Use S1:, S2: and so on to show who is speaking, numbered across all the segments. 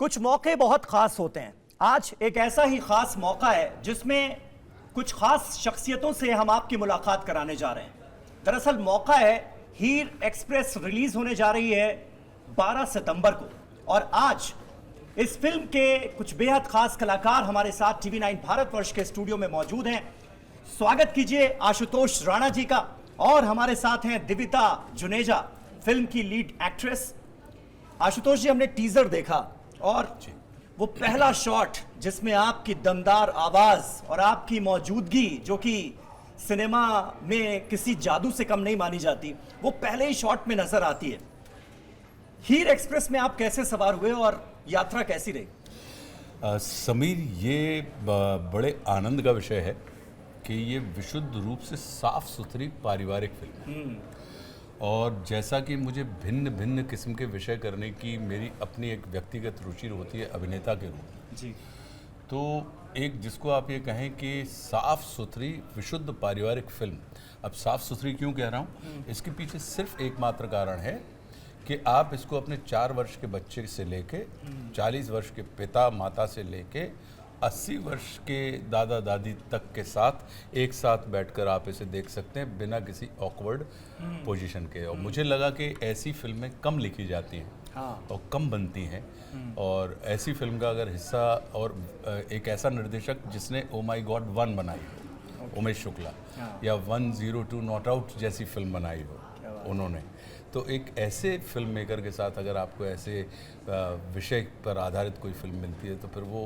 S1: कुछ मौके बहुत खास होते हैं। आज एक ऐसा ही खास मौका है जिसमें कुछ खास शख्सियतों से हम आपकी मुलाकात कराने जा रहे हैं। दरअसल मौका है हीर एक्सप्रेस रिलीज होने जा रही है 12 सितंबर को, और आज इस फिल्म के कुछ बेहद खास कलाकार हमारे साथ टीवी 9 भारतवर्ष के स्टूडियो में मौजूद हैं। स्वागत कीजिए आशुतोष राणा जी का। और हमारे साथ हैं दिविता जुनेजा, फिल्म की लीड एक्ट्रेस। आशुतोष जी, हमने टीजर देखा और वो पहला शॉट जिसमें आपकी दमदार आवाज और आपकी मौजूदगी, जो कि सिनेमा में किसी जादू से कम नहीं मानी जाती, वो पहले ही शॉट में नजर आती है। हीर एक्सप्रेस में आप कैसे सवार हुए और यात्रा कैसी रही?
S2: समीर, ये बड़े आनंद का विषय है कि ये विशुद्ध रूप से साफ सुथरी पारिवारिक फिल्म है। और जैसा कि मुझे भिन्न भिन्न किस्म के विषय करने की मेरी अपनी एक व्यक्तिगत रुचि होती है अभिनेता के रूप में
S1: जी,
S2: तो एक जिसको आप ये कहें कि साफ सुथरी विशुद्ध पारिवारिक फिल्म। अब साफ सुथरी क्यों कह रहा हूँ, इसके पीछे सिर्फ एकमात्र कारण है कि आप इसको अपने 4 वर्ष के बच्चे से लेके 40 वर्ष के पिता माता से लेके 80 वर्ष के दादा दादी तक के साथ एक साथ बैठकर आप इसे देख सकते हैं बिना किसी ऑकवर्ड पोजीशन के। और मुझे लगा कि ऐसी फिल्में कम लिखी जाती हैं और कम बनती हैं, और ऐसी फिल्म का अगर हिस्सा और एक ऐसा निर्देशक जिसने ओ माई गॉड 1 बनाई हो, उमेश शुक्ला, या 102 नॉट आउट जैसी फिल्म बनाई हो उन्होंने, तो एक ऐसे फिल्म मेकर के साथ अगर आपको ऐसे विषय पर आधारित कोई फिल्म मिलती है तो फिर वो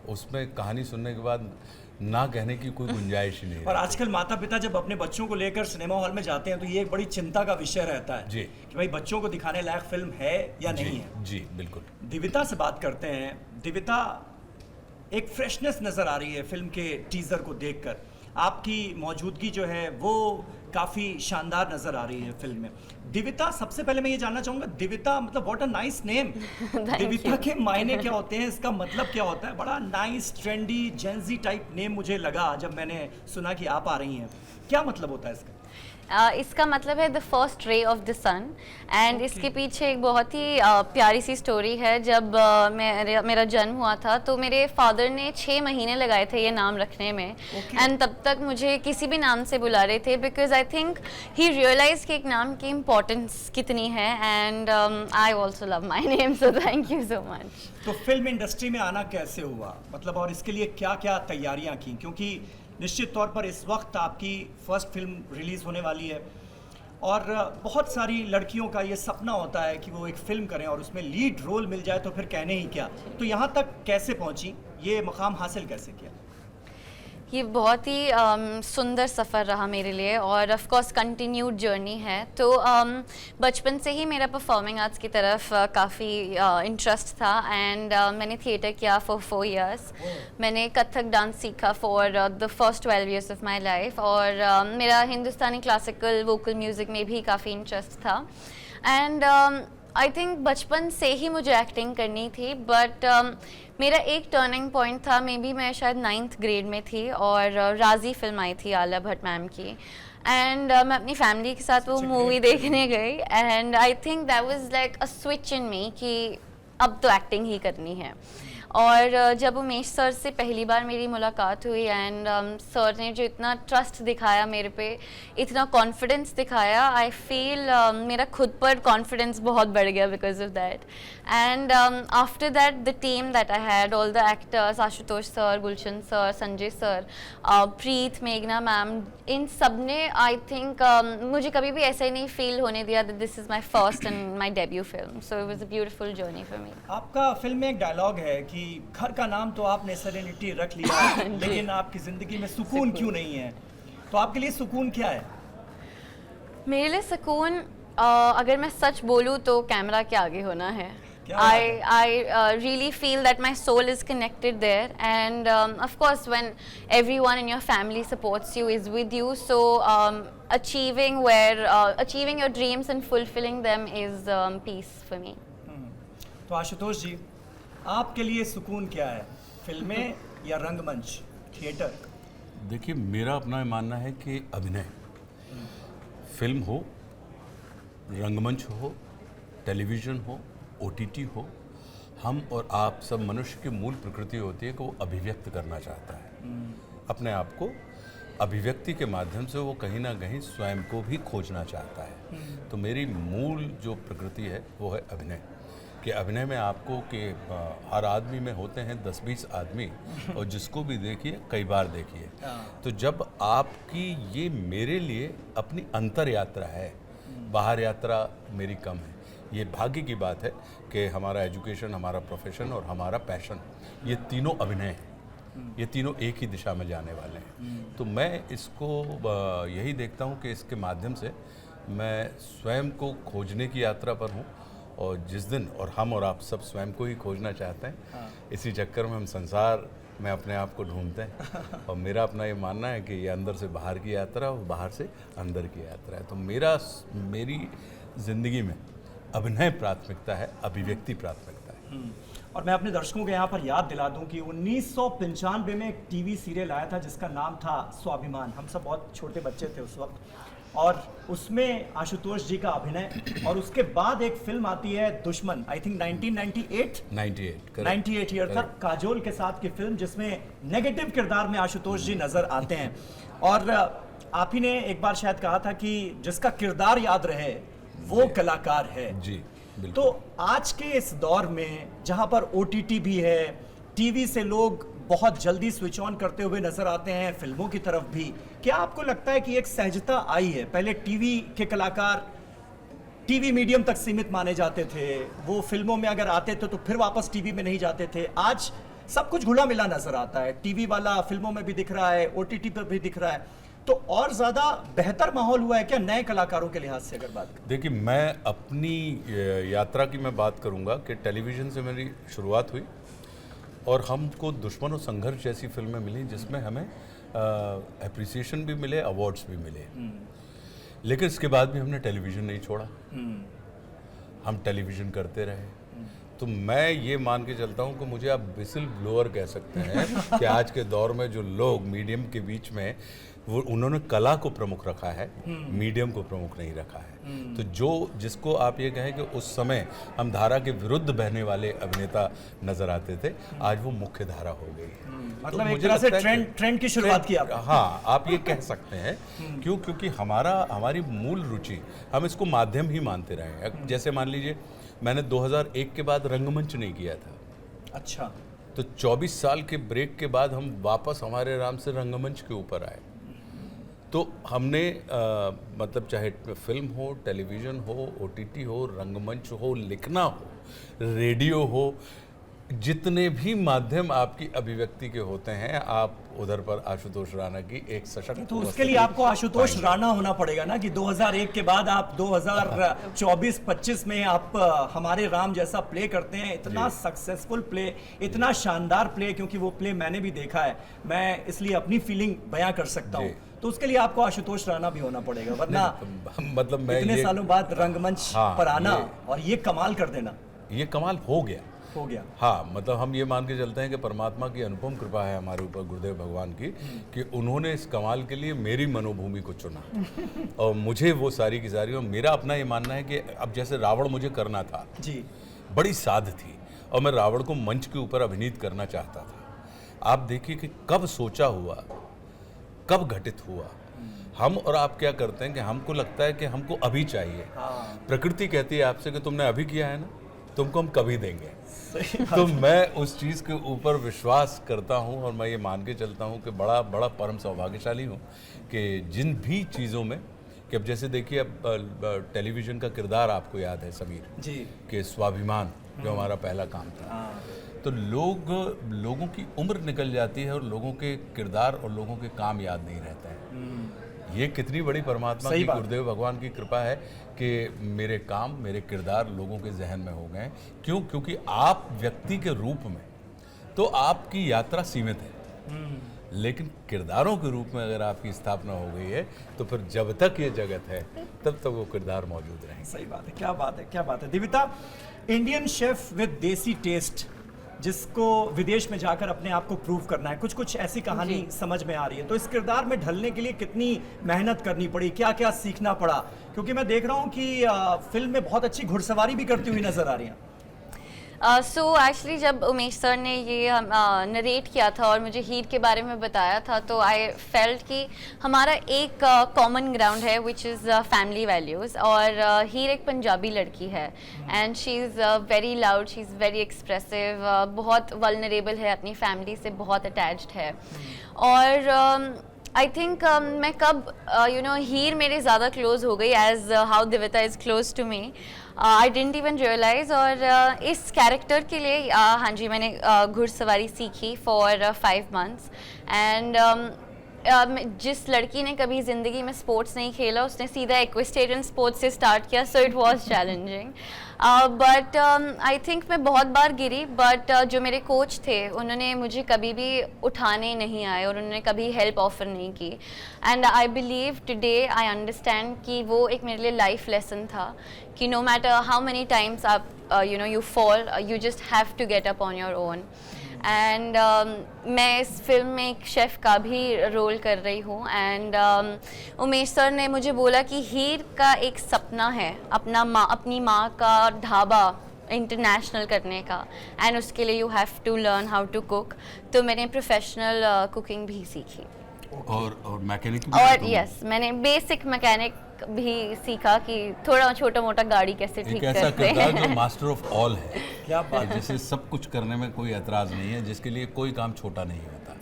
S2: उसमें कहानी सुनने के बाद ना कहने की कोई गुंजाइश ही नहीं।
S1: और आजकल माता पिता जब अपने बच्चों को लेकर सिनेमा हॉल में जाते हैं तो ये एक बड़ी चिंता का विषय रहता है
S2: जी
S1: कि भाई बच्चों को दिखाने लायक फिल्म है या नहीं है।
S2: जी बिल्कुल।
S1: दिविता से बात करते हैं। दिविता, एक फ्रेशनेस नजर आ रही है फिल्म के टीजर को देखकर। आपकी मौजूदगी जो है वो काफी शानदार नजर आ रही है फिल्म में। दिविता, सबसे पहले मैं ये जानना चाहूंगा, दिविता मतलब व्हाट अ नाइस नेम। दिविता के मायने क्या होते हैं, इसका मतलब क्या होता है? बड़ा nice trendy Gen Z type name मुझे लगा जब मैंने सुना कि आप आ रही हैं। क्या मतलब होता है इसका?
S3: इसका मतलब है the first ray of the sun, and इसके पीछे एक बहुत ही प्यारी सी स्टोरी है। जब मेरा जन्म हुआ था तो मेरे फादर ने 6 महीने लगाए थे ये नाम रखने में, एंड तब तक मुझे किसी भी नाम से बुला रहे थे, because I think he realise कि एक नाम की इम्पोर्टेंस कितनी है, and I also love my name, so thank you so much.
S1: तो फिल्म इंडस्ट्री में आना कैसे हुआ, मतलब, और इसके लिए क्या क्या तैयारियां की? क्योंकि निश्चित तौर पर इस वक्त आपकी फर्स्ट फिल्म रिलीज़ होने वाली है और बहुत सारी लड़कियों का ये सपना होता है कि वो एक फिल्म करें और उसमें लीड रोल मिल जाए तो फिर कहने ही क्या। तो यहाँ तक कैसे पहुँची, ये मकाम हासिल कैसे किया?
S3: ये बहुत ही सुंदर सफ़र रहा मेरे लिए, और ऑफ कोर्स कंटिन्यूड जर्नी है। तो बचपन से ही मेरा परफॉर्मिंग आर्ट्स की तरफ काफ़ी इंटरेस्ट था, एंड मैंने थिएटर किया फॉर 4 इयर्स। मैंने कथक डांस सीखा for the first 12 years of my life, और मेरा हिंदुस्तानी क्लासिकल वोकल म्यूज़िक में भी काफ़ी इंटरेस्ट था। एंड आई थिंक बचपन से ही मुझे एक्टिंग करनी थी, बट मेरा एक टर्निंग पॉइंट था, मे बी मैं शायद 9th ग्रेड में थी, और राजी फिल्म आई थी आलिया भट्ट मैम की, एंड मैं अपनी फैमिली के साथ वो मूवी देखने गई, and I think that was like a switch in me कि अब तो एक्टिंग ही करनी है। और जब उमेश सर से पहली बार मेरी मुलाकात हुई, एंड सर ने जो इतना ट्रस्ट दिखाया मेरे पे, इतना कॉन्फिडेंस दिखाया, आई फील मेरा खुद पर कॉन्फिडेंस बहुत बढ़ गया because of that. And after that the team that I had, all the actors, Ashutosh sir, Gulshan sir, Sanjay sir, Preet, मेघना मैम, इन सब ने आई थिंक मुझे कभी भी ऐसा ही नहीं फील होने दिया that this is my first and my debut film. So it was a beautiful journey for me.
S1: आपका फिल्म में एक डायलॉग है कि घर का नाम तो आपने सेरेनिटी रख लिया लेकिन आपकी जिंदगी में सुकून क्यों नहीं है? तो आपके लिए सुकून क्या है?
S3: मेरे लिए सुकून, अगर मैं सच बोलूँ तो कैमरा के आगे होना है। I really feel that my soul is connected there, and of course when everyone in your family supports you, is with you, so achieving your dreams and fulfilling them is peace for me.
S1: तो आशुतोष जी, आपके लिए सुकून क्या है, फिल्में या रंगमंच, theatre?
S2: देखिए, मेरा अपना मानना है कि अभिनय, फिल्म हो, रंगमंच हो, टेलीविज़न हो, OTT हो, हम और आप सब मनुष्य की मूल प्रकृति होती है कि वो अभिव्यक्त करना चाहता है अपने आप को। अभिव्यक्ति के माध्यम से वो कहीं ना कहीं स्वयं को भी खोजना चाहता है। तो मेरी मूल जो प्रकृति है वो है अभिनय। कि अभिनय में आपको कि हर आदमी में होते हैं 10-20 आदमी, और जिसको भी देखिए कई बार देखिए। तो जब आपकी ये मेरे लिए अपनी अंतर यात्रा है, बाहर यात्रा मेरी कम है। ये भाग्य की बात है कि हमारा एजुकेशन, हमारा प्रोफेशन और हमारा पैशन, ये तीनों अभिनय हैं। ये तीनों एक ही दिशा में जाने वाले हैं। तो मैं इसको यही देखता हूँ कि इसके माध्यम से मैं स्वयं को खोजने की यात्रा पर हूँ। और जिस दिन, और हम और आप सब स्वयं को ही खोजना चाहते हैं, इसी चक्कर में हम संसार में अपने आप को ढूंढते हैं। और मेरा अपना ये मानना है कि ये अंदर से बाहर की यात्रा और बाहर से अंदर की यात्रा है। तो मेरी ज़िंदगी में अभिनय प्राथमिकता है, अभिव्यक्ति प्राथमिकता है।
S1: और मैं अपने दर्शकों को यहाँ पर याद दिला दूं कि 1995 में एक टीवी सीरियल आया था जिसका नाम था स्वाभिमान। हम सब बहुत छोटे बच्चे थे उस वक्त, और उसमें आशुतोष जी का अभिनय। और उसके बाद एक फिल्म आती है दुश्मन, आई थिंक 98 ईयर था, काजोल के साथ की फिल्म, जिसमें नेगेटिव किरदार में आशुतोष जी नजर आते हैं। और आप ही ने एक बार शायद कहा था कि जिसका किरदार याद रहे वो कलाकार है।
S2: जी बिल्कुल।
S1: तो आज के इस दौर में जहां पर OTT भी है, टीवी से लोग बहुत जल्दी स्विच ऑन करते हुए नजर आते हैं, फिल्मों की तरफ भी, क्या आपको लगता है कि एक सहजता आई है? पहले टीवी के कलाकार टीवी मीडियम तक सीमित माने जाते थे, वो फिल्मों में अगर आते थे तो फिर वापस टीवी में नहीं जाते थे। आज सब कुछ घुला मिला नजर आता है, टीवी वाला फिल्मों में भी दिख रहा है, OTT पर भी दिख रहा है। तो और ज्यादा बेहतर माहौल हुआ है क्या नए कलाकारों के लिहाज से अगर बात करें?
S2: देखिए, मैं अपनी यात्रा की मैं बात करूंगा कि टेलीविज़न से मेरी शुरुआत हुई और हमको दुश्मन और संघर्ष जैसी फिल्में मिली जिसमें हमें एप्रिसिएशन भी मिले, अवार्ड्स भी मिले। लेकिन इसके बाद भी हमने टेलीविज़न नहीं छोड़ा, हम टेलीविज़न करते रहे। तो मैं ये मान के चलता हूँ कि मुझे आप विसिल ब्लोअर कह सकते हैं कि आज के दौर में जो लोग मीडियम के बीच में, वो उन्होंने कला को प्रमुख रखा है, मीडियम को प्रमुख नहीं रखा है। तो जिसको आप ये कहें कि उस समय हम धारा के विरुद्ध बहने वाले अभिनेता नजर आते थे, आज वो मुख्य धारा हो गई है।
S1: मतलब एक तरह से ट्रेंड की शुरुआत की आपने।
S2: हाँ, आप ये कह सकते हैं। क्यों? क्योंकि हमारी मूल रुचि, हम इसको माध्यम ही मानते रहे हैं। जैसे मान लीजिए, मैंने 2001 के बाद रंगमंच नहीं किया था।
S1: अच्छा।
S2: तो 24 साल के ब्रेक के बाद हम वापस हमारे राम से रंगमंच के ऊपर आए। तो हमने मतलब चाहे फिल्म हो, टेलीविज़न हो, OTT हो, रंगमंच हो, लिखना हो, रेडियो हो, जितने भी माध्यम आपकी अभिव्यक्ति के होते हैं, आप उधर पर आशुतोष राणा की एक सशक्त।
S1: तो उसके लिए आपको आशुतोष राणा होना पड़ेगा ना, कि 2001 के बाद आप 2024-25 में आप हमारे राम जैसा प्ले करते हैं, इतना सक्सेसफुल प्ले, इतना शानदार प्ले, क्योंकि वो प्ले मैंने भी देखा है, मैं इसलिए अपनी फीलिंग बयां कर सकता हूँ। तो उसके लिए आपको आशुतोष राणा भी होना पड़ेगा, वरना
S2: मतलब मैं
S1: इतने सालों बाद रंगमंच पर आना और ये कमाल कर देना,
S2: ये कमाल हो गया। हाँ, मतलब हम ये मान के चलते हैं कि परमात्मा की अनुपम कृपा है हमारे ऊपर, गुरुदेव भगवान की, कि उन्होंने इस कमाल के लिए मेरी मनोभूमि को चुना और मुझे वो सारी की सारी। और मेरा अपना ये मानना है कि अब जैसे रावण मुझे करना था जी, बड़ी साध थी, और मैं रावण को मंच के ऊपर अभिनीत करना चाहता था। आप देखिए कि कब सोचा हुआ, कब घटित हुआ। हम और आप क्या करते हैं कि हमको लगता है कि हमको अभी चाहिए। प्रकृति कहती है आपसे कि तुमने अभी किया है ना, तुमको हम कभी देंगे। तो मैं उस चीज़ के ऊपर विश्वास करता हूँ और मैं ये मान के चलता हूँ कि बड़ा बड़ा परम सौभाग्यशाली हूँ कि जिन भी चीज़ों में, कि अब जैसे देखिए, अब टेलीविज़न का किरदार आपको याद है समीर जी, कि स्वाभिमान जो हमारा पहला काम था। तो लोगों की उम्र निकल जाती है और लोगों के किरदार और लोगों के काम याद नहीं रहते हैं। ये कितनी बड़ी परमात्मा की, गुरुदेव भगवान की कृपा है कि मेरे काम, मेरे किरदार लोगों के जहन में हो गए। क्यों? क्योंकि आप व्यक्ति के रूप में तो आपकी यात्रा सीमित है, लेकिन किरदारों के रूप में अगर आपकी स्थापना हो गई है तो फिर जब तक ये जगत है तब तक वो किरदार मौजूद रहेंगे।
S1: सही बात है, क्या बात है, क्या बात है। दिव्यता, इंडियन शेफ विद देसी टेस्ट, जिसको विदेश में जाकर अपने आप को प्रूव करना है, कुछ ऐसी कहानी समझ में आ रही है। तो इस किरदार में ढलने के लिए कितनी मेहनत करनी पड़ी, क्या क्या सीखना पड़ा? क्योंकि मैं देख रहा हूँ कि फिल्म में बहुत अच्छी घुड़सवारी भी करती हुई नजर आ रही है।
S3: सो एक्चुअली जब उमेश सर ने ये नरेट किया था और मुझे हीर के बारे में बताया था, तो आई फेल्ट कि हमारा एक कॉमन ग्राउंड है विच इज़ फैमिली वैल्यूज़। और हीर एक पंजाबी लड़की है and she is very loud, she is very expressive, बहुत वल्नरेबल है, अपनी फैमिली से बहुत अटैच्ड है। और आई थिंक मैं कब हीर मेरे ज़्यादा क्लोज हो गई as how Divita is close to me, I didn't even realise. और इस कैरेक्टर के लिए हाँ जी, मैंने घुड़सवारी सीखी फॉर 5 months एंड जिस लड़की ने कभी ज़िंदगी में स्पोर्ट्स नहीं खेला उसने सीधा इक्वेस्टेरियन स्पोर्ट्स से स्टार्ट किया, so it was challenging. But I think मैं बहुत बार गिरी, बट जो मेरे कोच थे उन्होंने मुझे कभी भी उठाने नहीं आए और उन्होंने कभी हेल्प ऑफर नहीं की। And I believe today I understand कि वो एक मेरे लिए लाइफ लेसन था कि no matter how many times आप you fall, you just have to get up on your own. And मैं इस फिल्म में एक शेफ़ का भी रोल कर रही हूँ एंड उमेश सर ने मुझे बोला कि हीर का एक सपना है अपनी माँ का ढाबा इंटरनेशनल करने का एंड उसके लिए you have to learn how to cook. तो मैंने प्रोफेशनल कुकिंग भी सीखी
S2: और मैकेनिक
S3: और यस मैंने बेसिक मैकेनिक भी सीखा कि थोड़ा छोटा मोटा गाड़ी कैसे ठीक
S2: ऐसा
S3: करते
S2: किरदार
S3: हैं।
S2: जो मास्टर ऑफ ऑल है,
S1: क्या बात है।
S2: जिसे सब कुछ करने में कोई एतराज़ नहीं है, जिसके लिए कोई काम छोटा नहीं होता।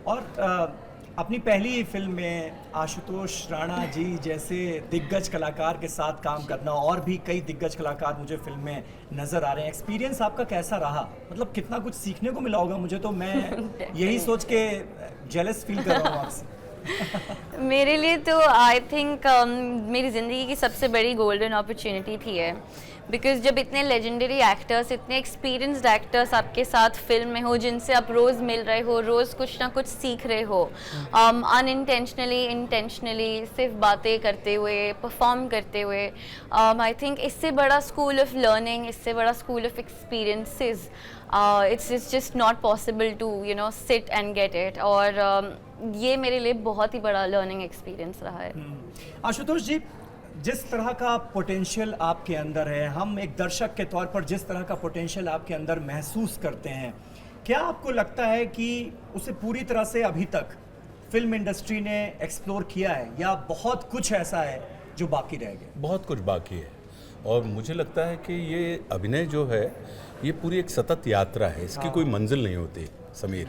S1: और अपनी पहली फिल्म में आशुतोष राणा जी जैसे दिग्गज कलाकार के साथ काम करना, और भी कई दिग्गज कलाकार मुझे फिल्म में नज़र आ रहे हैं, एक्सपीरियंस आपका कैसा रहा? मतलब कितना कुछ सीखने को मिला होगा, मुझे तो मैं यही सोच के जेलस फील कर रहा हूँ आपसे।
S3: मेरे लिए तो आई थिंक मेरी ज़िंदगी की सबसे बड़ी गोल्डन अपॉर्चुनिटी थी है, बिकॉज जब इतने लेजेंडरी एक्टर्स, इतने एक्सपीरियंस्ड एक्टर्स आपके साथ फिल्म में हो, जिनसे आप रोज़ मिल रहे हो, रोज़ कुछ ना कुछ सीख रहे हो, अनइंटेंशनली इंटेंशनली सिर्फ बातें करते हुए, परफॉर्म करते हुए, आई थिंक इससे बड़ा स्कूल ऑफ लर्निंग, इससे बड़ा school of experiences it's just not possible to sit and get it. और ये मेरे लिए बहुत ही बड़ा लर्निंग एक्सपीरियंस रहा है।
S1: आशुतोष जी, जिस तरह का पोटेंशियल आपके अंदर है, हम एक दर्शक के तौर पर जिस तरह का पोटेंशियल आपके अंदर महसूस करते हैं, क्या आपको लगता है कि उसे पूरी तरह से अभी तक फिल्म इंडस्ट्री ने एक्सप्लोर किया है, या बहुत कुछ ऐसा है जो बाकी रह गया?
S2: बहुत कुछ बाकी है और मुझे लगता है कि ये अभिनय जो है ये पूरी एक सतत यात्रा है, इसकी कोई मंजिल नहीं होती समीर,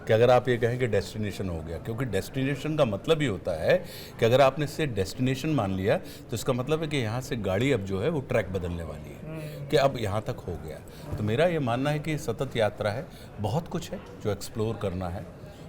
S2: कि अगर आप ये कहें कि डेस्टिनेशन हो गया, क्योंकि डेस्टिनेशन का मतलब ही होता है कि अगर आपने इसे डेस्टिनेशन मान लिया तो इसका मतलब है कि यहाँ से गाड़ी अब जो है वो ट्रैक बदलने वाली है, कि अब यहाँ तक हो गया। तो मेरा ये मानना है कि ये सतत यात्रा है, बहुत कुछ है जो एक्सप्लोर करना है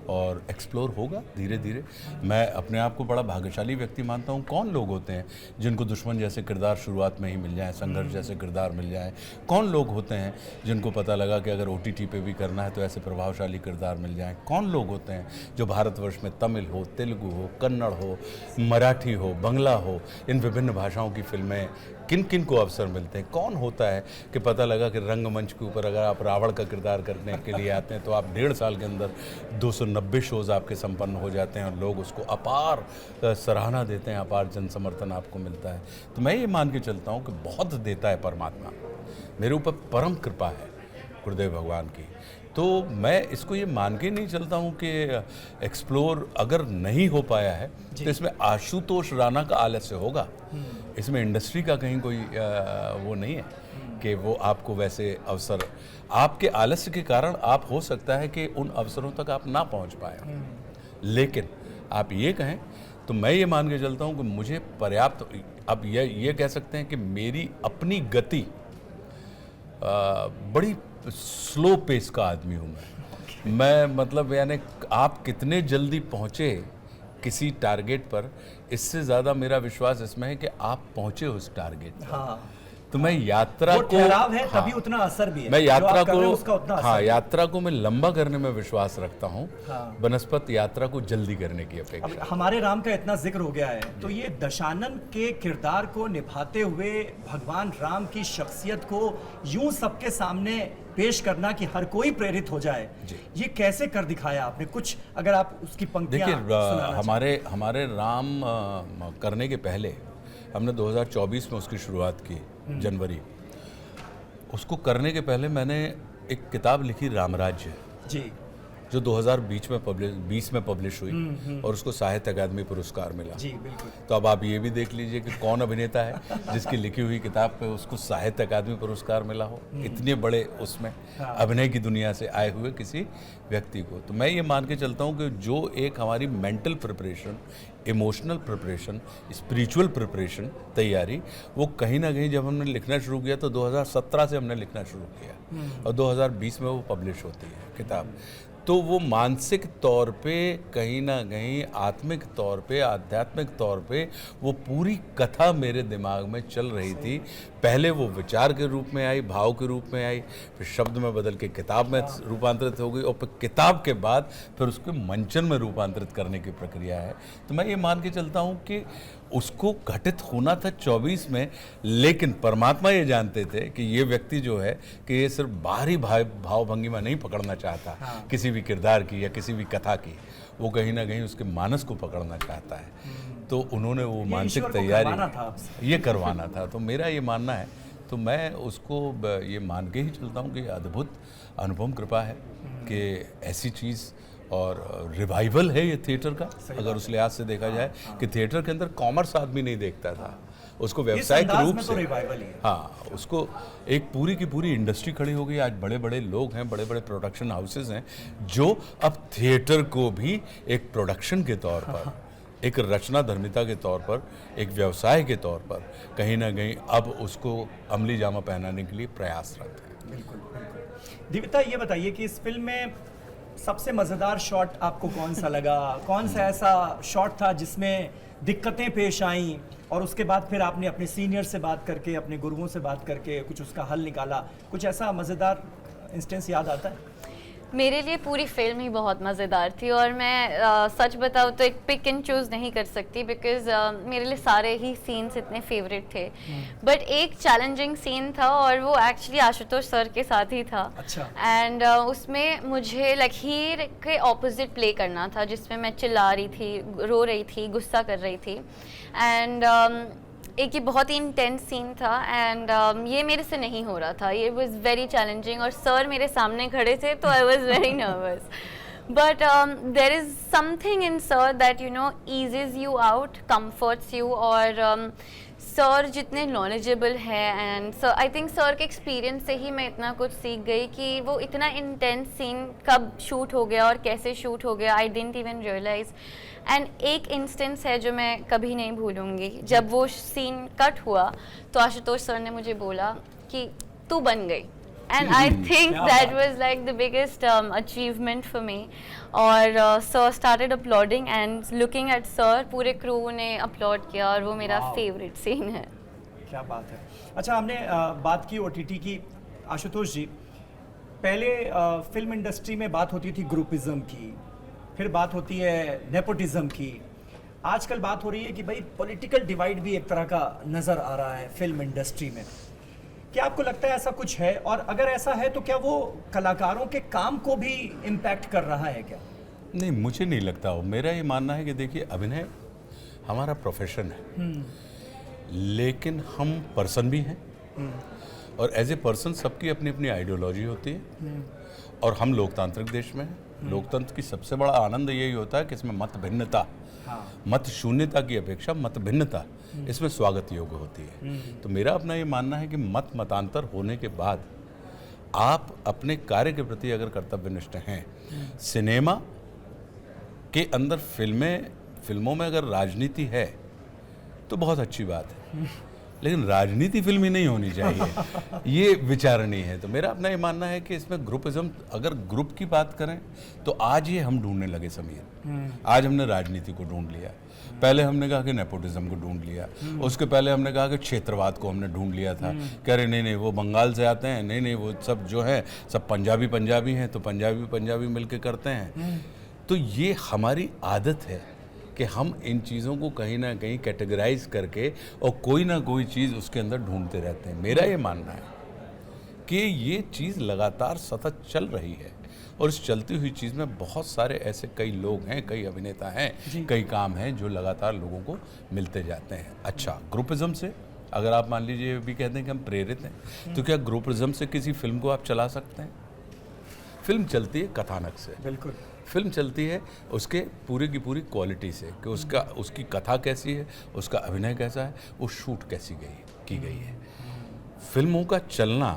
S2: और एक्सप्लोर होगा धीरे धीरे। मैं अपने आप को बड़ा भाग्यशाली व्यक्ति मानता हूँ। कौन लोग होते हैं जिनको दुश्मन जैसे किरदार शुरुआत में ही मिल जाए, संघर्ष जैसे किरदार मिल जाए? कौन लोग होते हैं जिनको पता लगा कि अगर OTT पे भी करना है तो ऐसे प्रभावशाली किरदार मिल जाएं? कौन लोग होते हैं जो भारतवर्ष में तमिल हो, तेलुगु हो, कन्नड़ हो, मराठी हो, बंगला हो, इन विभिन्न भाषाओं की फिल्में किन किन को अवसर मिलते हैं? कौन होता है कि पता लगा कि रंगमंच के ऊपर अगर आप रावण का किरदार करने के लिए आते हैं तो आप 1.5 साल के अंदर 290 शोज़ आपके संपन्न हो जाते हैं और लोग उसको अपार सराहना देते हैं, अपार जन समर्थन आपको मिलता है। तो मैं ये मान के चलता हूँ कि बहुत देता है परमात्मा, मेरे ऊपर परम कृपा है गुरुदेव भगवान की। तो मैं इसको ये मान के नहीं चलता हूँ कि एक्सप्लोर अगर नहीं हो पाया है तो इसमें आशुतोष राणा का आलस्य होगा, इसमें इंडस्ट्री का कहीं कोई वो नहीं है कि वो आपको वैसे अवसर, आपके आलस्य के कारण आप हो सकता है कि उन अवसरों तक आप ना पहुँच पाए, लेकिन आप ये कहें तो मैं ये मान के चलता हूँ कि मुझे पर्याप्त, अब ये कह सकते हैं कि मेरी अपनी गति बड़ी स्लो पेस का आदमी हूँ मैं मतलब यानी आप कितने जल्दी पहुँचे किसी टारगेट पर, इससे ज़्यादा मेरा विश्वास इसमें है कि आप पहुँचे उस टारगेट पर।
S1: हाँ,
S2: तो मैं यात्रा
S1: वो
S2: को
S1: ठहराव है,
S2: हाँ,
S1: तभी उतना असर भी है।
S2: मैं
S1: जो
S2: यात्रा
S1: आप कर रहे हो
S2: को
S1: उसका उतना असर
S2: हाँ
S1: है।
S2: यात्रा को मैं लंबा करने में विश्वास रखता हूँ,
S1: हाँ।
S2: बनस्पत यात्रा को जल्दी करने की
S1: अब
S2: अपेक्षा।
S1: हमारे राम का इतना जिक्र हो गया है, तो ये दशानन के किरदार को निभाते हुए भगवान राम की शख्सियत को यूं सबके सामने पेश करना कि हर कोई प्रेरित हो जाए, ये कैसे कर दिखाया आपने? कुछ अगर आप उसकी पंक्तियां
S2: देखिए
S1: सुनाना चाहें।
S2: हमारे राम करने के पहले हमने 2024 में उसकी शुरुआत की, जनवरी। उसको करने के पहले मैंने एक किताब लिखी रामराज्य,
S1: जी
S2: जो 2020 में पब्लिश हुई और उसको साहित्य अकादमी पुरस्कार मिला।
S1: जी बिल्कुल।
S2: तो अब आप ये भी देख लीजिए कि कौन अभिनेता है जिसकी लिखी हुई किताब पे उसको साहित्य अकादमी पुरस्कार मिला हो, इतने बड़े उसमें अभिनय की दुनिया से आए हुए किसी व्यक्ति को। तो मैं ये मान के चलता हूँ कि जो एक हमारी mental preparation, emotional preparation, spiritual preparation, तैयारी, वो कहीं ना कहीं जब हमने लिखना शुरू किया तो 2017 से हमने लिखना शुरू किया और 2020 में वो पब्लिश होती है किताब। तो वो मानसिक तौर पे कहीं ना कहीं, आत्मिक तौर पे, आध्यात्मिक तौर पे वो पूरी कथा मेरे दिमाग में चल रही थी। पहले वो विचार के रूप में आई, भाव के रूप में आई, फिर शब्द में बदल के किताब में रूपांतरित हो गई और फिर किताब के बाद फिर उसको मंचन में रूपांतरित करने की प्रक्रिया है। तो मैं ये मान के चलता हूँ कि उसको घटित होना था 24 में, लेकिन परमात्मा ये जानते थे कि ये व्यक्ति जो है कि ये सिर्फ बाहरी भाव भंगिमा नहीं पकड़ना चाहता किसी भी किरदार की या किसी भी कथा की, वो कहीं ना कहीं उसके मानस को पकड़ना चाहता है। तो उन्होंने वो मानसिक तैयारी ये करवाना था। तो मेरा ये मानना है, तो मैं उसको ये मान के ही चलता हूँ कि अद्भुत अनुपम कृपा है कि ऐसी चीज़, और रिवाइवल है ये थिएटर का, अगर उस लिहाज से देखा जाए कि थिएटर के अंदर कॉमर्स आदमी नहीं देखता था, उसको व्यवसाय के रूप से, हाँ, उसको एक पूरी की पूरी इंडस्ट्री खड़ी हो गई। आज बड़े बड़े लोग हैं, बड़े बड़े प्रोडक्शन हाउसेस हैं जो अब थिएटर को भी एक प्रोडक्शन के तौर पर, एक रचना धर्मिता के तौर पर, एक व्यवसाय के तौर पर कहीं ना कहीं अब उसको अमली जामा पहनाने के लिए प्रयासरत है।
S1: बिल्कुल बिल्कुल। दिव्यता, ये बताइए कि इस फिल्म में सबसे मज़ेदार शॉट आपको कौन सा लगा? कौन सा ऐसा शॉट था जिसमें दिक्कतें पेश आईं और उसके बाद फिर आपने अपने सीनियर से बात करके, अपने गुरुओं से बात करके कुछ उसका हल निकाला? कुछ ऐसा मज़ेदार इंस्टेंस याद आता है?
S3: मेरे लिए पूरी फिल्म ही बहुत मज़ेदार थी और मैं सच बताऊँ तो एक पिक एंड चूज़ नहीं कर सकती, बिकॉज मेरे लिए सारे ही सीन्स इतने फेवरेट थे। बट एक चैलेंजिंग सीन था और वो एक्चुअली आशुतोष सर के साथ ही था।
S1: अच्छा।
S3: एंड उसमें मुझे लाइक हीर के ऑपोजिट प्ले करना था, जिसमें मैं चिल्ला रही थी, रो रही थी, गुस्सा कर रही थी। एंड एक ये बहुत ही इंटेंस सीन था एंड ये मेरे से नहीं हो रहा था। ये वाज वेरी चैलेंजिंग और सर मेरे सामने खड़े थे तो I was very nervous. But there is something in sir that you know eases you out, comforts you. और सर जितने नॉलेजेबल है and sir, I think sir के एक्सपीरियंस से ही मैं इतना कुछ सीख गई कि वो इतना इंटेंस सीन कब शूट हो गया और कैसे शूट हो गया, I didn't even realise. And एक इंस्टेंस है जो मैं कभी नहीं भूलूंगी, जब वो सीन कट हुआ तो आशुतोष सर ने मुझे बोला कि तू बन गई। And I think that was like the biggest achievement for me. और sir started uploading and looking at sir, पूरे क्रू ने अपलोड किया और वो मेरा फेवरेट सीन है।
S1: क्या बात है। अच्छा, हमने बात की OTT की। आशुतोष जी, पहले फिल्म इंडस्ट्री में बात होती थी ग्रुपिज्म की, फिर बात होती है नेपोटिज्म की, आजकल बात हो रही है कि भाई पॉलिटिकल डिवाइड भी एक तरह का नज़र आ रहा है फिल्म इंडस्ट्री में। क्या आपको लगता है ऐसा कुछ है? और अगर ऐसा है तो क्या वो कलाकारों के काम को भी इम्पैक्ट कर रहा है क्या?
S2: नहीं, मुझे नहीं लगता हो। मेरा ये मानना है कि देखिए, अभिनय हमारा प्रोफेशन है, लेकिन हम पर्सन भी हैं और एज ए पर्सन सबकी अपनी अपनी आइडियोलॉजी होती है और हम लोकतांत्रिक देश में हैं। लोकतंत्र की सबसे बड़ा आनंद यही होता है कि इसमें मत भिन्नता, मत शून्यता की अपेक्षा मत भिन्नता इसमें स्वागत योग्य होती है। तो मेरा अपना ये मानना है कि मत मतांतर होने के बाद आप अपने कार्य के प्रति अगर कर्तव्यनिष्ठ हैं, सिनेमा के अंदर फिल्मों में अगर राजनीति है तो बहुत अच्छी बात है, लेकिन राजनीति फिल्मी नहीं होनी चाहिए, ये विचारणीय है। तो मेरा अपना ये मानना है कि इसमें ग्रुपिज्म, अगर ग्रुप की बात करें तो आज ये हम ढूंढने लगे समीर। आज हमने राजनीति को ढूंढ लिया, पहले हमने कहा कि नेपोटिज्म को ढूंढ लिया, उसके पहले हमने कहा कि क्षेत्रवाद को हमने ढूंढ लिया था। कह रहे नहीं वो बंगाल से आते हैं, नहीं वो सब जो है सब पंजाबी हैं, तो पंजाबी मिलके करते हैं। तो ये हमारी आदत है कि हम इन चीज़ों को कहीं ना कहीं कैटेगराइज करके और कोई ना कोई चीज़ उसके अंदर ढूंढते रहते हैं। मेरा ये मानना है कि ये चीज़ लगातार सतत चल रही है और इस चलती हुई चीज़ में बहुत सारे ऐसे कई लोग हैं, कई अभिनेता हैं, कई काम हैं जो लगातार लोगों को मिलते जाते हैं। अच्छा, ग्रुपिज्म से अगर आप मान लीजिए भी कहते हैं कि हम प्रेरित हैं, तो क्या ग्रुपिज्म से किसी फिल्म को आप चला सकते हैं? फिल्म चलती है कथानक से,
S1: बिल्कुल।
S2: फिल्म चलती है उसके पूरी की पूरी क्वालिटी से, कि उसकी कथा कैसी है, उसका अभिनय कैसा है, वो शूट कैसी की गई है। फिल्मों का चलना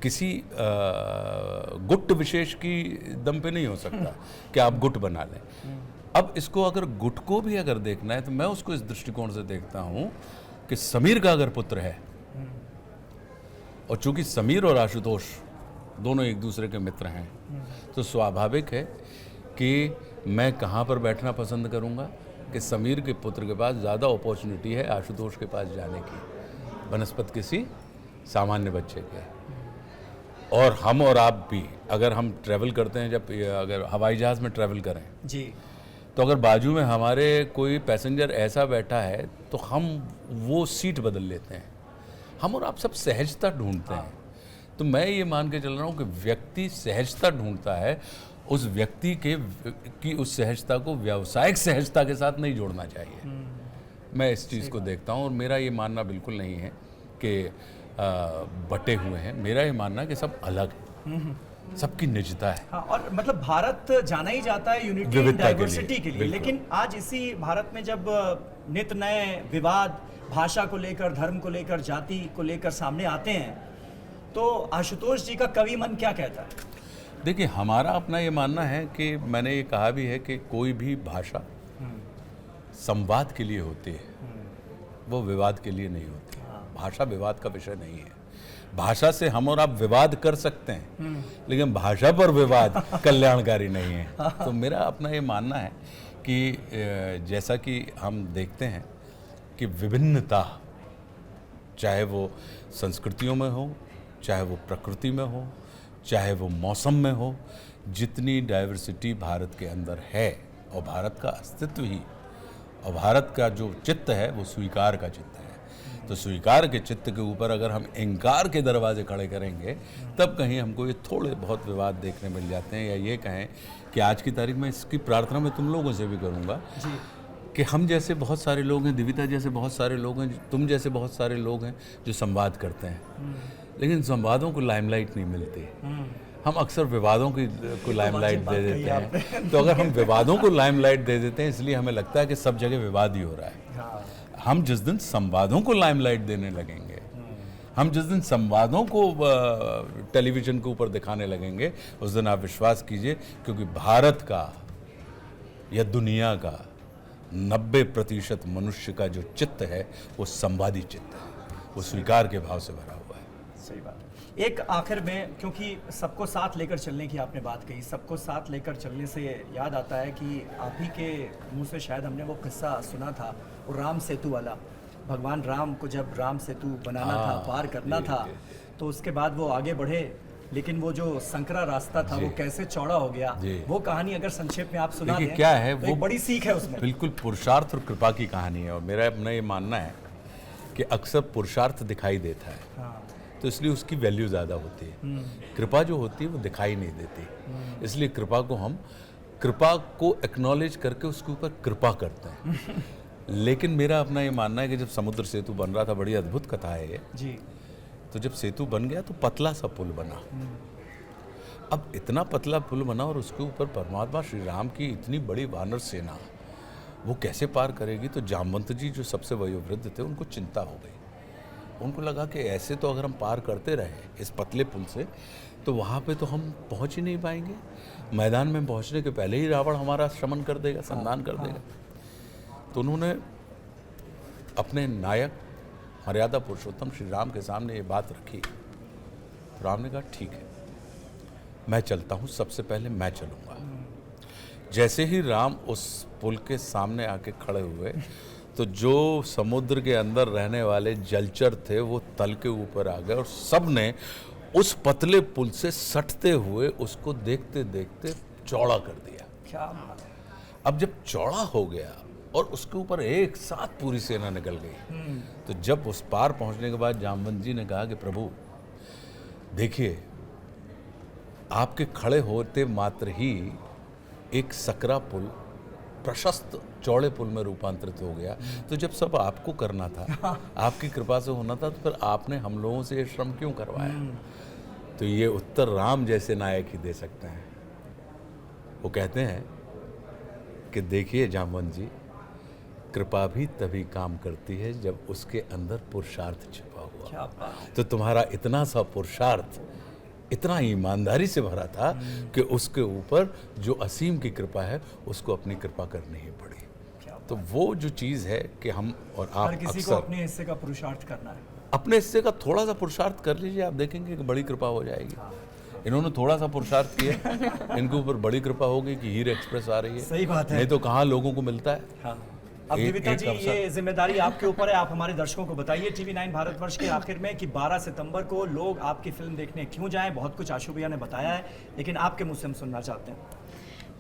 S2: किसी गुट विशेष की दम पे नहीं हो सकता कि आप गुट बना लें। अब इसको अगर गुट को भी अगर देखना है तो मैं उसको इस दृष्टिकोण से देखता हूं कि समीर का अगर पुत्र है, और चूंकि समीर और आशुतोष दोनों एक दूसरे के मित्र हैं, तो स्वाभाविक है कि मैं कहाँ पर बैठना पसंद करूँगा कि समीर के पुत्र के पास ज़्यादा अपॉर्चुनिटी है आशुतोष के पास जाने की बनस्पत किसी सामान्य बच्चे के। और हम और आप भी अगर हम ट्रैवल करते हैं, जब अगर हवाई जहाज़ में ट्रैवल करें
S1: जी,
S2: तो अगर बाजू में हमारे कोई पैसेंजर ऐसा बैठा है तो हम वो सीट बदल लेते हैं। हम और आप सब सहजता ढूंढते हैं। तो मैं ये मान के चल रहा हूँ कि व्यक्ति सहजता ढूंढता है, उस व्यक्ति की उस सहजता को व्यावसायिक सहजता के साथ नहीं जोड़ना चाहिए। मैं इस चीज़ को देखता हूँ, और मेरा ये मानना बिल्कुल नहीं है कि बटे हुए हैं। मेरा ये मानना है कि सब अलग है, सबकी निजता है।
S1: हाँ, और मतलब भारत जाना ही जाता है यूनिटी एंड
S2: विविधता के लिए,
S1: डाइवर्सिटी के लिए,
S2: बिल्कुल।
S1: लेकिन आज इसी भारत में जब नित नए विवाद भाषा को लेकर, धर्म को लेकर, जाति को लेकर सामने आते हैं, तो आशुतोष जी का कवि मन क्या कहता है?
S2: देखिए, हमारा अपना ये मानना है कि मैंने ये कहा भी है कि कोई भी भाषा संवाद के लिए होती है, वो विवाद के लिए नहीं होती। भाषा विवाद का विषय नहीं है। भाषा से हम और आप विवाद कर सकते हैं, लेकिन भाषा पर विवाद कल्याणकारी नहीं है। तो मेरा अपना ये मानना है कि जैसा कि हम देखते हैं कि विभिन्नता, चाहे वो संस्कृतियों में हो, चाहे वो प्रकृति में हो, चाहे वो मौसम में हो, जितनी डाइवर्सिटी भारत के अंदर है, और भारत का अस्तित्व ही, और भारत का जो चित्त है वो स्वीकार का चित्त है। तो स्वीकार के चित्त के ऊपर अगर हम इंकार के दरवाजे खड़े करेंगे, तब कहीं हमको ये थोड़े बहुत विवाद देखने मिल जाते हैं। या ये कहें कि आज की तारीख में इसकी प्रार्थना मैं तुम लोगों से भी करूँगा कि हम जैसे बहुत सारे लोग हैं, दिविता जैसे बहुत सारे लोग हैं, तुम जैसे बहुत सारे लोग हैं जो संवाद करते हैं, लेकिन संवादों को लाइमलाइट नहीं मिलती। हम अक्सर विवादों को लाइमलाइट दे देते हैं। तो अगर हम विवादों को लाइमलाइट दे देते हैं, इसलिए हमें लगता है कि सब जगह विवाद ही हो रहा है। हम जिस दिन संवादों को लाइमलाइट देने लगेंगे, हम जिस दिन संवादों को टेलीविज़न के ऊपर दिखाने लगेंगे, उस दिन आप विश्वास कीजिए, क्योंकि भारत का या दुनिया का 90% मनुष्य का जो चित्त है वो संवादी चित्त है, वो स्वीकार के भाव से भरा हुआ है।
S1: सही बात है। एक आखिर में, क्योंकि सबको साथ लेकर चलने की आपने बात कही, सबको साथ लेकर चलने से याद आता है कि आप ही के मुंह से शायद हमने वो किस्सा सुना था, वो राम सेतु वाला। भगवान राम को जब राम सेतु बनाना था, पार करना था, तो उसके बाद वो आगे बढ़े, लेकिन वो जो संकरा रास्ता था वो कैसे चौड़ा हो गया, वो कहानी अगर संक्षेप में आप सुना दें,
S2: क्या है
S1: तो
S2: वो
S1: एक बड़ी सीख है उसमें।
S2: बिल्कुल पुरुषार्थ और कृपा की कहानी है। और मेरा अपना ये मानना है कि अक्सर पुरुषार्थ दिखाई देता है, तो इसलिए उसकी वैल्यू ज़्यादा होती है। कृपा जो होती है वो दिखाई नहीं देती, इसलिए कृपा को एक्नॉलेज करके उसके ऊपर कृपा करते हैं। लेकिन मेरा अपना ये मानना है कि जब समुद्र सेतु बन रहा था, बड़ी अद्भुत कथा है ये जी, तो जब सेतु बन गया तो पतला सा पुल बना। अब इतना पतला पुल बना और उसके ऊपर परमात्मा श्री राम की इतनी बड़ी वानर सेना, वो कैसे पार करेगी? तो जामवंत जी जो सबसे वयोवृद्ध थे, उनको चिंता हो गई। उनको लगा कि ऐसे तो अगर हम पार करते रहे इस पतले पुल से, तो वहाँ पे तो हम पहुँच ही नहीं पाएंगे। मैदान में पहुँचने के पहले ही रावण हमारा शमन कर देगा, संधान कर देगा। तो उन्होंने अपने नायक मर्यादा पुरुषोत्तम श्री राम के सामने ये बात रखी। तो राम ने कहा ठीक है, मैं चलता हूँ, सबसे पहले मैं चलूँगा। जैसे ही राम उस पुल के सामने आके खड़े हुए, तो जो समुद्र के अंदर रहने वाले जलचर थे वो तल के ऊपर आ गए, और सब ने उस पतले पुल से सटते हुए उसको देखते देखते चौड़ा कर दिया।
S1: क्या बात है।
S2: अब जब चौड़ा हो गया और उसके ऊपर एक साथ पूरी सेना निकल गई, तो जब उस पार पहुंचने के बाद जामवंत जी ने कहा कि प्रभु देखिए, आपके खड़े होते मात्र ही एक सकरा पुल, प्रशस्त चौड़े पुल में रूपांतरित हो गया। तो जब सब आपको करना था, आपकी कृपा से होना था, तो फिर आपने हम लोगों से ये श्रम क्यों करवाया? तो ये उत्तर राम जैसे नायक ही दे सकते हैं। वो कहते हैं कि देखिए जामवंत जी, कृपा भी तभी काम करती है जब उसके अंदर पुरुषार्थ छिपा हुआ।
S1: क्या बात।
S2: तो तुम्हारा इतना सा पुरुषार्थ इतना ईमानदारी से भरा था कि उसके ऊपर जो असीम की कृपा है उसको अपनी कृपा करनी ही पड़ी। तो वो जो चीज़ है कि हम और आप
S1: हर किसी को अपने हिस्से का पुरुषार्थ करना है।
S2: अपने हिस्से का थोड़ा सा पुरुषार्थ कर लीजिए, आप देखेंगे कि बड़ी कृपा हो जाएगी। इन्होंने थोड़ा सा पुरुषार्थ किया, इनके ऊपर बड़ी कृपा होगी कि हीर एक्सप्रेस आ रही है।
S1: सही बात है।
S2: नहीं तो कहाँ लोगों को मिलता है।
S1: हाँ। अब दिव्यता जी, ये जिम्मेदारी आपके ऊपर है। आप हमारे दर्शकों को बताइए TV9 भारतवर्ष के आखिर में कि 12 सितंबर को लोग आपकी फिल्म देखने क्यों जाएं। बहुत कुछ आशु भैया ने बताया है, लेकिन आपके मुंह से हम सुनना चाहते हैं।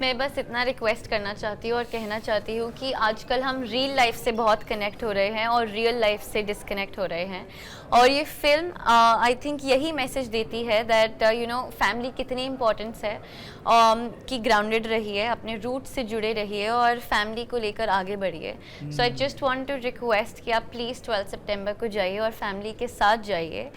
S3: मैं बस इतना रिक्वेस्ट करना चाहती हूँ और कहना चाहती हूँ कि आजकल हम रियल लाइफ से बहुत कनेक्ट हो रहे हैं और रियल लाइफ से डिस्कनेक्ट हो रहे हैं। और ये फिल्म आई थिंक यही मैसेज देती है दैट यू नो फैमिली कितनी इम्पोर्टेंस है, कि ग्राउंडेड रहिए, अपने रूट से जुड़े रहिए और फैमिली को लेकर आगे बढ़िए। So I just want to request कि आप प्लीज़ 12 सितंबर को जाइए और फैमिली के साथ जाइए,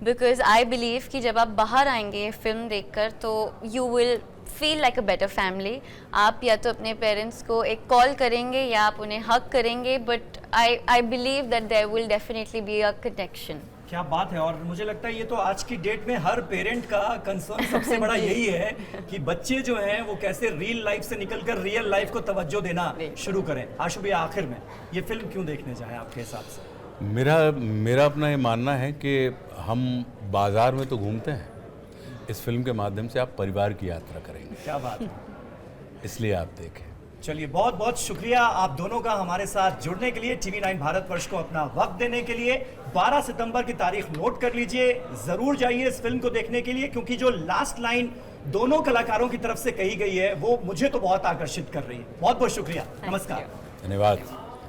S3: बिकॉज आई बिलीव कि जब आप बाहर आएंगे ये फिल्म देखकर तो you will feel like a better family. आप या तो अपने पेरेंट्स को एक कॉल करेंगे या आप उन्हें हक करेंगे, but I believe that there will definitely be a connection.
S1: क्या बात है। और मुझे लगता है ये तो आज की डेट में हर पेरेंट का कंसर्न सबसे बड़ा यही है कि बच्चे जो हैं वो कैसे रियल लाइफ से निकलकर रियल लाइफ को तवज्जो देना शुरू करें। आशु भैया, आखिर में ये फिल्म क्यों देखने जाएं आपके हिसाब से?
S2: मेरा अपना ये मानना है कि हम बाजार में तो घूमते हैं, इस फिल्म के माध्यम से आप परिवार की यात्रा करेंगे।
S1: क्या बात है।
S2: इसलिए आप देखें।
S1: चलिए, बहुत बहुत शुक्रिया आप दोनों का हमारे साथ जुड़ने के लिए, TV9 भारतवर्ष को अपना वक्त देने के लिए। 12 सितंबर की तारीख नोट कर लीजिए, जरूर जाइए इस फिल्म को देखने के लिए, क्योंकि जो लास्ट लाइन दोनों कलाकारों की तरफ से कही गई है वो मुझे तो बहुत आकर्षित कर रही है। बहुत बहुत शुक्रिया, नमस्कार।
S2: धन्यवाद।